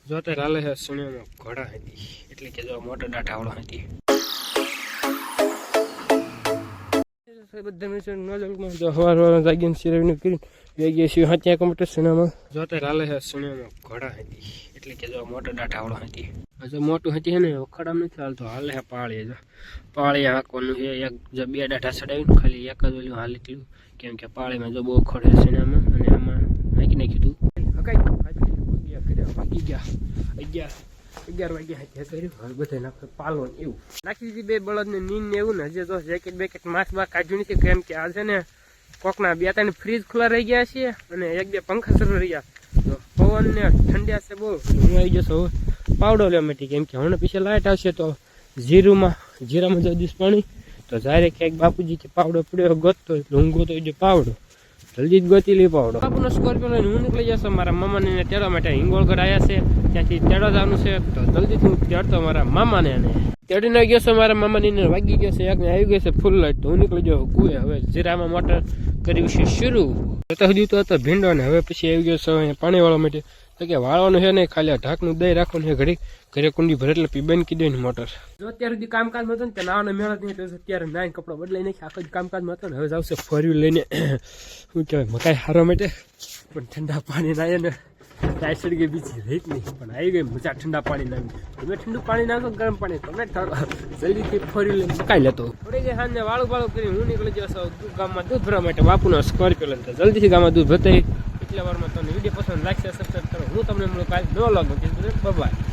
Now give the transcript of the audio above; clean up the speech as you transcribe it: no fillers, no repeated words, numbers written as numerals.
જો તે રાલે છે સુણ્યોમાં ઘોડા હતી એટલે કે જો મોટો ડાઢાવડો હતી બધા મિશન નોજલમાં જો હવાર જાગીને સિરવણી કરી વેગી છે હાથિયા કમ્પ્યુટર સિનેમા જો તે રાલે છે સુણ્યોમાં ઘોડા હતી એટલે કે જો મોટો ડાઢાવડો હતી જો મોટું હતી છે ને વખડામ નથી હાલતો હાલે છે પાળી જો પાળી હાંકવાનું છે એક જો બે ડાઢા ચડાવીને ખાલી એક જ ઓલું હાલી ગયું કેમ કે પાળીમાં જો બહુ ખડે સિનેમા અને આમાં નાખી નાખ્યું તું વાગી ગયા 11 વાગ્યા કર્યું હવે બધા નાખે પાલવન એવું નાખી દીધી બે બળદ ને નીંદ ને એવું ને હજી તો જેકેટ બેકેટ માસ્ક બાક કાઢ્યું નથી કેમ કે આ છે ને કોકના 2-3 ફ્રીજ ખુલ્લા રહી ગયા છે અને 1-2 પંખા શરૂ રહી ગયા પવન ને ઠંડિયા છે બહુ હું આવી જશો પાવડો લેવા માટે કેમ કે હમણાં પીછે લાઇટ આવશે તો જીરામાં જો દિવસ પાણી તો જ્યારે ક્યાંક બાપુજી કે પાવડો પડ્યો ગોતતો એટલે હું ગોતો જો પાવડો જલ્દી જ ગોતી લઈ પાવડો બાપુનો સ્કોર્પિયો લઈને હું નીકળી જશો મારા મામાને તેડવા માટે હિંગોળગઢ આવ્યા છે ત્યાંથી તેડવા જવાનું છે તો જલ્દીથી હું તેડતો મારા મામાને અને તેડીને ગયો છે મારા મામાની વાગી ગયો છે એકને આવી ગયો છે ફૂલ લાઈટ તો હું નીકળી જાઉં કુએ હવે જીરામાં મોટર કર્યું છે શરૂ જતો સુધી તો હતો ભીંડો ને હવે પછી આવી ગયો છે અહીંયા પાણી વાળવા માટે તો કે વાળવાનું છે ને ખાલી ઢાંકનું દહીં રાખવાનું છે ઘડી ઘરે કુંડી ભરે એટલે પીબાઈને કીધું ને મોટર જો અત્યાર સુધી કામકાજમાં હતો ને ત્યાં નાવાનો મેળો નહીં તો અત્યારે નાઈને કપડો બદલાઈ નાખી આખો જ કામકાજમાં હતો ને હવે આવશે ફર્યું લઈને શું કહેવાય મકાઈ હારવા માટે પણ ઠંડા પાણી નાય ને ચાય સડી બીજી રહી જ નહીં પણ આવી ગઈ મજા ઠંડા પાણી નાખી તમે ઠંડુ પાણી નાખો ગરમ પાણી તમે જલ્દીથી ફર્યું લઈને મકાઈ લેતો થોડી ગઈ સાંજને વાળું કરી હું નીકળી જશો ગામમાં દૂધ ભરવા માટે બાપુનો સ્કોર્પિયો લઈને જલ્દીથી ગામમાં દૂધ ભરતા એટલા વારમાં તમને વિડીયો પસંદ લાગશે સબસ્ક્રાઈબ કરો હું તમને મળું કાલે નવો લોગ બાય.